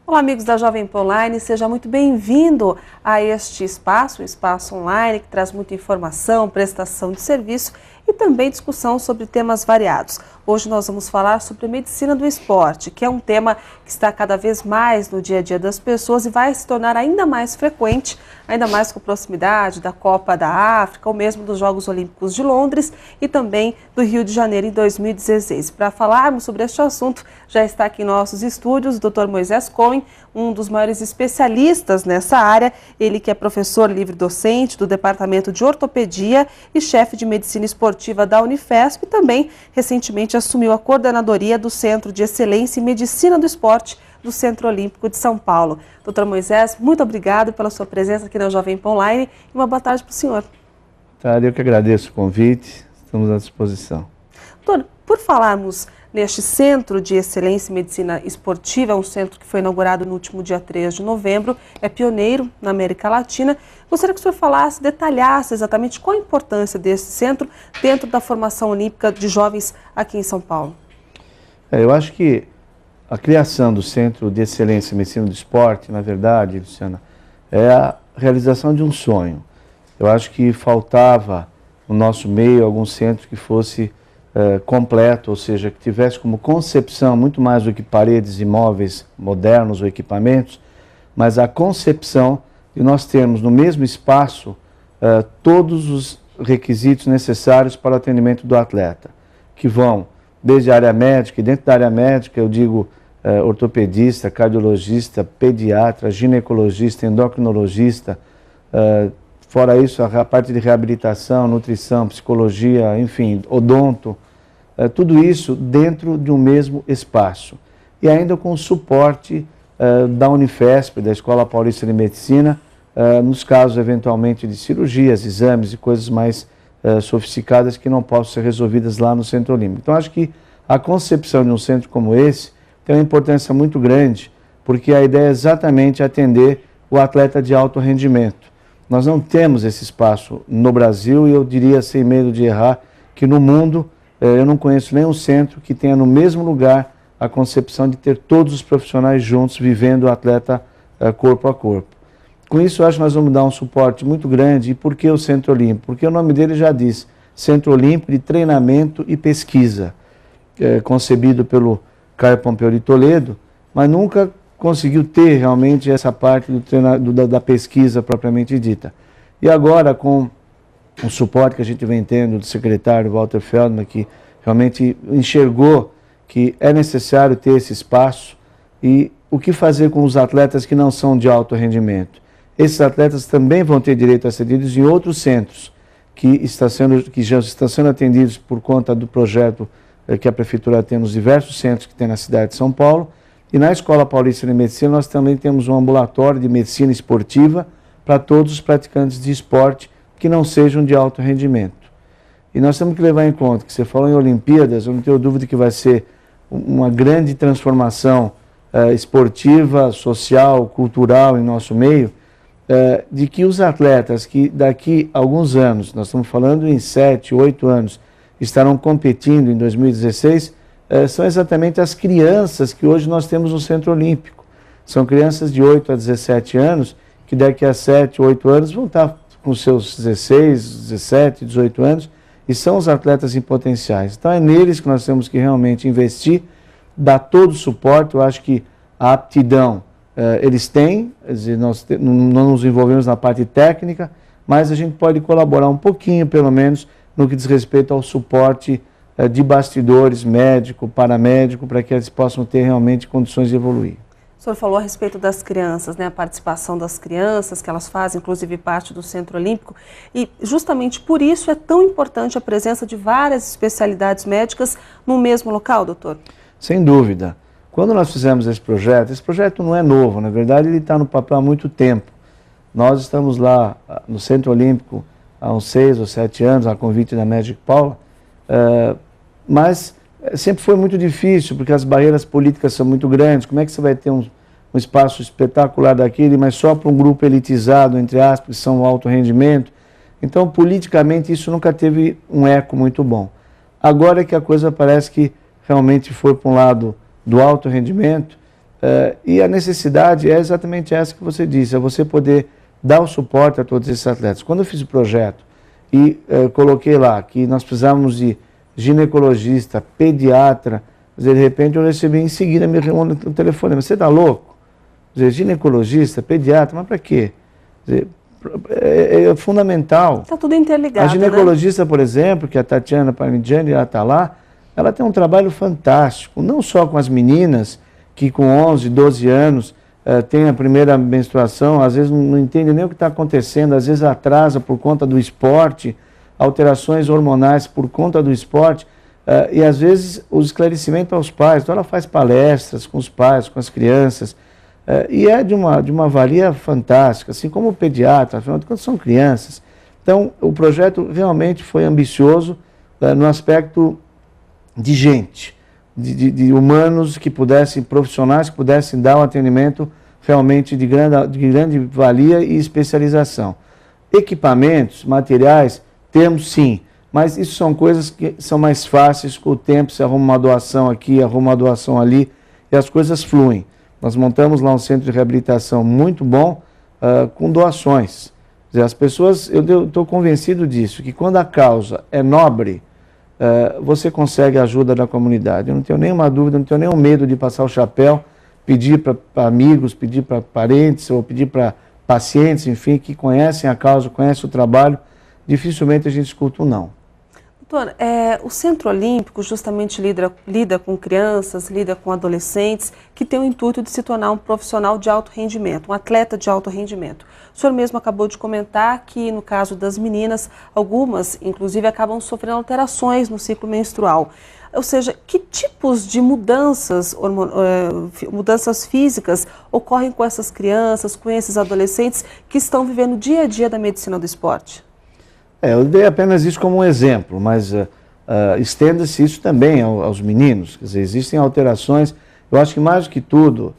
Olá, amigos da Jovem Pan Online, seja muito bem-vindo a este espaço, o Espaço Online, que traz muita informação, prestação de serviço e também discussão sobre temas variados. Hoje nós vamos falar sobre a medicina do esporte, que é um tema que está cada vez mais no dia a dia das pessoas e vai se tornar ainda mais frequente, ainda mais com a proximidade da Copa da África, ou mesmo dos Jogos Olímpicos de Londres e também do Rio de Janeiro em 2016. Para falarmos sobre este assunto, já está aqui em nossos estúdios o Dr. Moisés Cohen, um dos maiores especialistas nessa área, ele que é professor livre-docente do Departamento de Ortopedia e chefe de Medicina Esportiva da Unifesp e também, recentemente, assumiu a coordenadoria do Centro de Excelência em Medicina do Esporte do Centro Olímpico de São Paulo. Doutor Moisés, muito obrigado pela sua presença aqui na Jovem Pan Online e uma boa tarde para o senhor. Eu que agradeço o convite, estamos à disposição. Doutor, por falarmos neste Centro de Excelência em Medicina Esportiva, é um centro que foi inaugurado no último dia 3 de novembro, é pioneiro na América Latina. Gostaria que o senhor falasse, detalhasse exatamente qual a importância desse centro dentro da formação olímpica de jovens aqui em São Paulo. Eu acho que a criação do Centro de Excelência em Medicina do Esporte, na verdade, Luciana, é a realização de um sonho. Eu acho que faltava no nosso meio algum centro que fosse completo, ou seja, que tivesse como concepção muito mais do que paredes e móveis modernos ou equipamentos, mas a concepção de nós termos no mesmo espaço todos os requisitos necessários para o atendimento do atleta, que vão desde a área médica, e dentro da área médica eu digo ortopedista, cardiologista, pediatra, ginecologista, endocrinologista, fora isso a parte de reabilitação, nutrição, psicologia, enfim, odonto, tudo isso dentro de um mesmo espaço. E ainda com o suporte da Unifesp, da Escola Paulista de Medicina, nos casos eventualmente de cirurgias, exames e coisas mais sofisticadas que não possam ser resolvidas lá no Centro Olímpico. Então acho que a concepção de um centro como esse tem uma importância muito grande, porque a ideia é exatamente atender o atleta de alto rendimento. Nós não temos esse espaço no Brasil e eu diria, sem medo de errar, que no mundo eu não conheço nenhum centro que tenha no mesmo lugar a concepção de ter todos os profissionais juntos vivendo o atleta corpo a corpo. Com isso, eu acho que nós vamos dar um suporte muito grande. E por que o Centro Olímpico? Porque o nome dele já diz, Centro Olímpico de Treinamento e Pesquisa, concebido pelo Caio Pompeu de Toledo, mas nunca conseguiu ter realmente essa parte da pesquisa propriamente dita. E agora, com o suporte que a gente vem tendo do secretário Walter Feldman, que realmente enxergou que é necessário ter esse espaço, e o que fazer com os atletas que não são de alto rendimento? Esses atletas também vão ter direito a ser atendidos em outros centros, que já estão sendo atendidos por conta do projeto que a Prefeitura tem nos diversos centros que tem na cidade de São Paulo. E na Escola Paulista de Medicina nós também temos um ambulatório de medicina esportiva para todos os praticantes de esporte que não sejam de alto rendimento. E nós temos que levar em conta que você falou em Olimpíadas, eu não tenho dúvida que vai ser uma grande transformação esportiva, social, cultural em nosso meio, de que os atletas que daqui a alguns anos, nós estamos falando em 7, 8 anos, estarão competindo em 2016, são exatamente as crianças que hoje nós temos no Centro Olímpico. São crianças de 8 a 17 anos, que daqui a 7, 8 anos vão estar com seus 16, 17, 18 anos, e são os atletas em potenciais. Então é neles que nós temos que realmente investir, dar todo o suporte. Eu acho que a aptidão eles têm, nós não nos envolvemos na parte técnica, mas a gente pode colaborar um pouquinho, pelo menos, no que diz respeito ao suporte de bastidores, médico, paramédico, para que eles possam ter realmente condições de evoluir. O senhor falou a respeito das crianças, né, a participação das crianças, que elas fazem, inclusive, parte do Centro Olímpico, e justamente por isso é tão importante a presença de várias especialidades médicas no mesmo local, doutor? Sem dúvida. Quando nós fizemos esse projeto não é novo, na verdade ele está no papel há muito tempo. Nós estamos lá no Centro Olímpico há uns 6 ou 7 anos, a convite da Magic Paula, mas sempre foi muito difícil, porque as barreiras políticas são muito grandes. Como é que você vai ter um espaço espetacular daquele, mas só para um grupo elitizado, entre aspas, que são alto rendimento? Então, politicamente, isso nunca teve um eco muito bom. Agora é que a coisa parece que realmente foi para um lado do alto rendimento, E a necessidade é exatamente essa que você disse, é você poder dar o suporte a todos esses atletas. Quando eu fiz o projeto e coloquei lá que nós precisávamos de ginecologista, pediatra, de repente eu recebi em seguida me no telefone, você está louco? Ginecologista, pediatra, mas para quê? É fundamental. Está tudo interligado. A ginecologista, né? Por exemplo, que é a Tatiana Parmigiani, ela está lá, ela tem um trabalho fantástico, não só com as meninas que com 11, 12 anos têm a primeira menstruação, às vezes não entende nem o que está acontecendo, às vezes atrasa por conta do esporte, alterações hormonais por conta do esporte, e às vezes o esclarecimento aos pais. Então ela faz palestras com os pais, com as crianças, e é de uma valia fantástica, assim como o pediatra, afinal de contas são crianças. Então o projeto realmente foi ambicioso no aspecto de gente, de humanos que pudessem, profissionais que pudessem dar um atendimento realmente de grande valia e especialização. Equipamentos, materiais, temos sim, mas isso são coisas que são mais fáceis com o tempo, você arruma uma doação aqui, arruma uma doação ali, e as coisas fluem. Nós montamos lá um centro de reabilitação muito bom, com doações. Quer dizer, as pessoas, eu estou convencido disso, que quando a causa é nobre, você consegue a ajuda da comunidade. Eu não tenho nenhuma dúvida, não tenho nenhum medo de passar o chapéu, pedir para amigos, pedir para parentes, ou pedir para pacientes, enfim, que conhecem a causa, conhecem o trabalho. Dificilmente a gente escuta um não. Doutor, o Centro Olímpico justamente lida com crianças, lida com adolescentes que têm o intuito de se tornar um profissional de alto rendimento, um atleta de alto rendimento. O senhor mesmo acabou de comentar que no caso das meninas, algumas inclusive acabam sofrendo alterações no ciclo menstrual. Ou seja, que tipos de mudanças físicas ocorrem com essas crianças, com esses adolescentes que estão vivendo o dia a dia da medicina do esporte? Eu dei apenas isso como um exemplo, mas estenda-se isso também aos meninos. Quer dizer, existem alterações. Eu acho que mais do que tudo,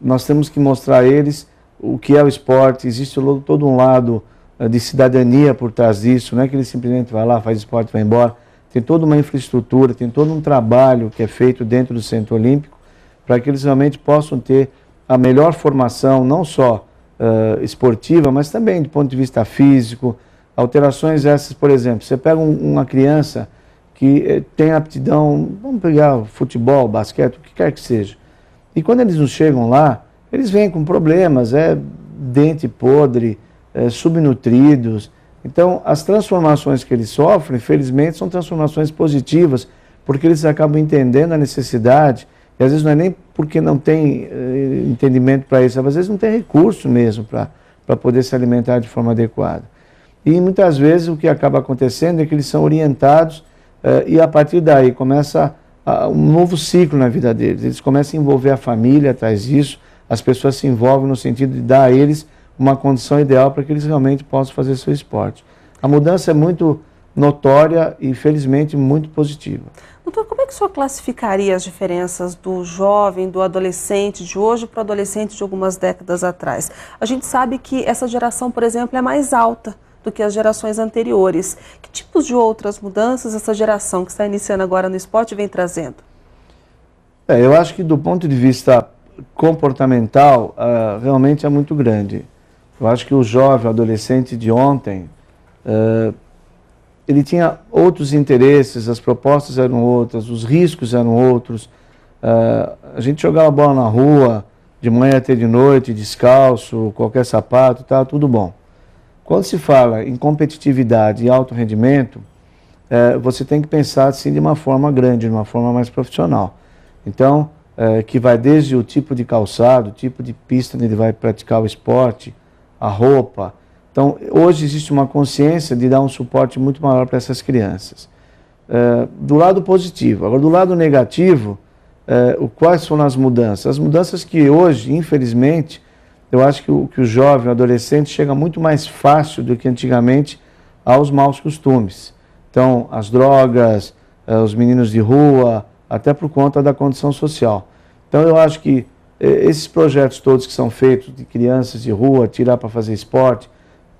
nós temos que mostrar a eles o que é o esporte. Existe todo um lado de cidadania por trás disso, não é que ele simplesmente vai lá, faz esporte e vai embora. Tem toda uma infraestrutura, tem todo um trabalho que é feito dentro do Centro Olímpico para que eles realmente possam ter a melhor formação, não só esportiva, mas também do ponto de vista físico. Alterações essas, por exemplo, você pega uma criança que tem aptidão, vamos pegar futebol, basquete, o que quer que seja. E quando eles não chegam lá, eles vêm com problemas, dente podre, subnutridos. Então, as transformações que eles sofrem, felizmente, são transformações positivas, porque eles acabam entendendo a necessidade, e às vezes não é nem porque não tem entendimento para isso, às vezes não tem recurso mesmo para poder se alimentar de forma adequada. E muitas vezes o que acaba acontecendo é que eles são orientados e a partir daí começa um novo ciclo na vida deles. Eles começam a envolver a família atrás disso, as pessoas se envolvem no sentido de dar a eles uma condição ideal para que eles realmente possam fazer seu esporte. A mudança é muito notória e, felizmente, muito positiva. Doutor, como é que o senhor classificaria as diferenças do jovem, do adolescente de hoje para o adolescente de algumas décadas atrás? A gente sabe que essa geração, por exemplo, é mais alta do que as gerações anteriores. Que tipos de outras mudanças essa geração que está iniciando agora no esporte vem trazendo? Eu acho que do ponto de vista comportamental, realmente é muito grande. Eu acho que o jovem, o adolescente de ontem, ele tinha outros interesses, as propostas eram outras, os riscos eram outros. A gente jogava bola na rua, de manhã até de noite, descalço, qualquer sapato, tá, tudo bom. Quando se fala em competitividade e alto rendimento, você tem que pensar assim de uma forma grande, de uma forma mais profissional. Então, que vai desde o tipo de calçado, o tipo de pista onde ele vai praticar o esporte, a roupa. Então, hoje existe uma consciência de dar um suporte muito maior para essas crianças. Do lado positivo. Agora, do lado negativo, quais foram as mudanças? As mudanças que hoje, infelizmente, eu acho que o jovem, o adolescente, chega muito mais fácil do que antigamente aos maus costumes. Então, as drogas, os meninos de rua, até por conta da condição social. Então, eu acho que esses projetos todos que são feitos de crianças de rua, tirar para fazer esporte,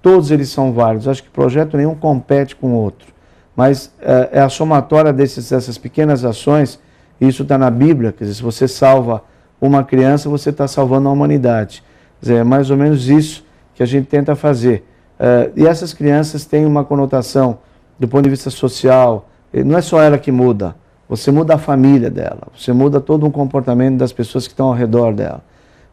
todos eles são válidos. Eu acho que projeto nenhum compete com o outro. Mas é a somatória dessas pequenas ações, e isso está na Bíblia, quer dizer, se você salva uma criança, você está salvando a humanidade. Quer dizer, é mais ou menos isso que a gente tenta fazer. E essas crianças têm uma conotação, do ponto de vista social, não é só ela que muda, você muda a família dela, você muda todo um comportamento das pessoas que estão ao redor dela.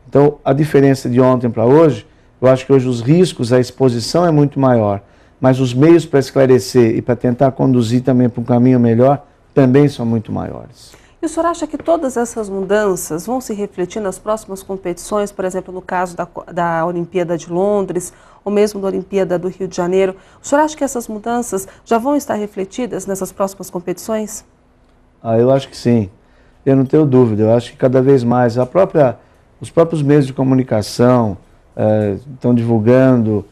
Então, a diferença de ontem para hoje, eu acho que hoje os riscos, a exposição é muito maior, mas os meios para esclarecer e para tentar conduzir também para um caminho melhor, também são muito maiores. E o senhor acha que todas essas mudanças vão se refletir nas próximas competições, por exemplo, no caso da Olimpíada de Londres, ou mesmo da Olimpíada do Rio de Janeiro? O senhor acha que essas mudanças já vão estar refletidas nessas próximas competições? Eu acho que sim. Eu não tenho dúvida. Eu acho que cada vez mais os próprios meios de comunicação estão divulgando,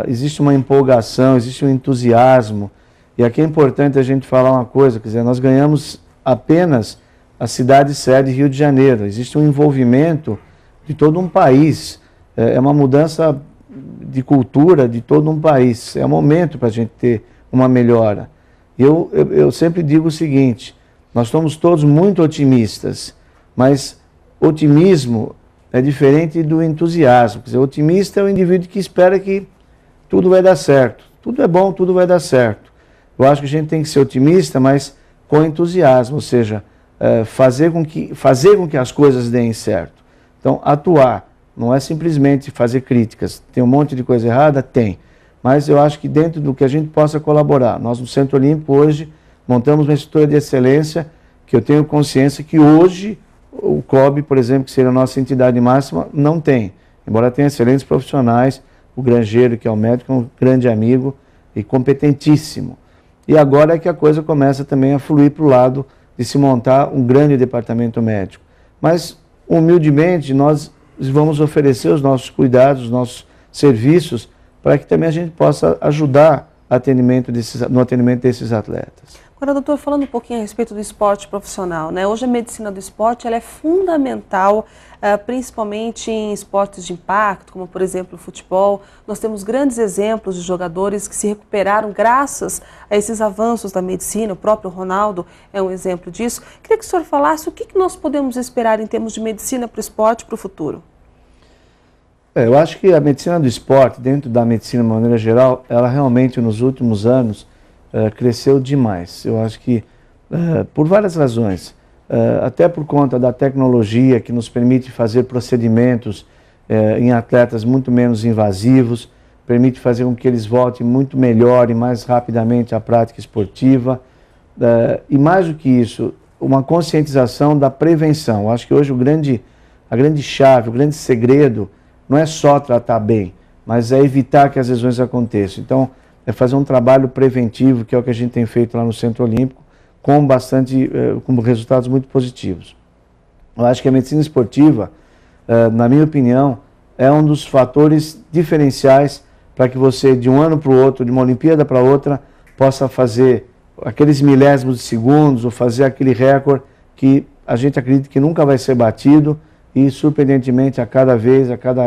existe uma empolgação, existe um entusiasmo. E aqui é importante a gente falar uma coisa, quer dizer, nós ganhamos apenas a cidade sede Rio de Janeiro. Existe um envolvimento de todo um país. É uma mudança de cultura de todo um país. É um momento para a gente ter uma melhora. Eu sempre digo o seguinte, nós somos todos muito otimistas, mas otimismo é diferente do entusiasmo. Quer dizer, otimista é o indivíduo que espera que tudo vai dar certo. Tudo é bom, tudo vai dar certo. Eu acho que a gente tem que ser otimista, mas com entusiasmo, ou seja, fazer com que as coisas deem certo. Então, atuar, não é simplesmente fazer críticas. Tem um monte de coisa errada? Tem. Mas eu acho que dentro do que a gente possa colaborar. Nós no Centro Olímpico hoje montamos uma estrutura de excelência que eu tenho consciência que hoje o COB, por exemplo, que seria a nossa entidade máxima, não tem. Embora tenha excelentes profissionais, o Grangeiro, que é o médico, é um grande amigo e competentíssimo. E agora é que a coisa começa também a fluir para o lado de se montar um grande departamento médico. Mas, humildemente, nós vamos oferecer os nossos cuidados, os nossos serviços, para que também a gente possa ajudar no atendimento desses atletas. Agora, doutor, falando um pouquinho a respeito do esporte profissional, né? Hoje a medicina do esporte ela é fundamental, principalmente em esportes de impacto, como por exemplo o futebol. Nós temos grandes exemplos de jogadores que se recuperaram graças a esses avanços da medicina. O próprio Ronaldo é um exemplo disso. Queria que o senhor falasse o que nós podemos esperar em termos de medicina para o esporte para o futuro. Eu acho que a medicina do esporte, dentro da medicina de maneira geral, ela realmente nos últimos anos cresceu demais. Eu acho que por várias razões, até por conta da tecnologia que nos permite fazer procedimentos em atletas muito menos invasivos, permite fazer com que eles voltem muito melhor e mais rapidamente à prática esportiva. E mais do que isso, uma conscientização da prevenção. Eu acho que hoje a grande chave, o grande segredo não é só tratar bem, mas é evitar que as lesões aconteçam. Então, é fazer um trabalho preventivo, que é o que a gente tem feito lá no Centro Olímpico, com resultados muito positivos. Eu acho que a medicina esportiva, na minha opinião, é um dos fatores diferenciais para que você, de um ano para o outro, de uma Olimpíada para outra, possa fazer aqueles milésimos de segundos ou fazer aquele recorde que a gente acredita que nunca vai ser batido e, surpreendentemente, a cada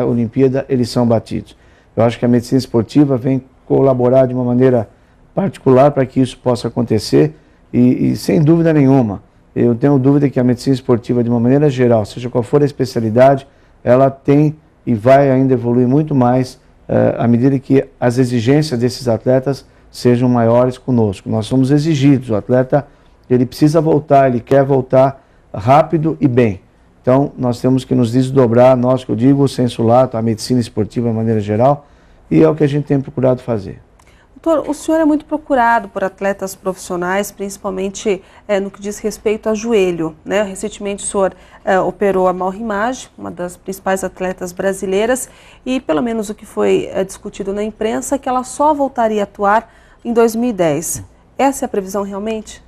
Olimpíada, eles são batidos. Eu acho que a medicina esportiva vem colaborar de uma maneira particular para que isso possa acontecer e sem dúvida nenhuma, eu tenho dúvida que a medicina esportiva, de uma maneira geral, seja qual for a especialidade, ela tem e vai ainda evoluir muito mais à medida que as exigências desses atletas sejam maiores conosco. Nós somos exigidos, o atleta ele precisa voltar, ele quer voltar rápido e bem. Então, nós temos que nos desdobrar, nós que eu digo, o sensu lato, a medicina esportiva de maneira geral, e é o que a gente tem procurado fazer. Doutor, o senhor é muito procurado por atletas profissionais, principalmente no que diz respeito a joelho, né? Recentemente o senhor operou a Mauro Rimage, uma das principais atletas brasileiras, e pelo menos o que foi discutido na imprensa, que ela só voltaria a atuar em 2010. Essa é a previsão realmente?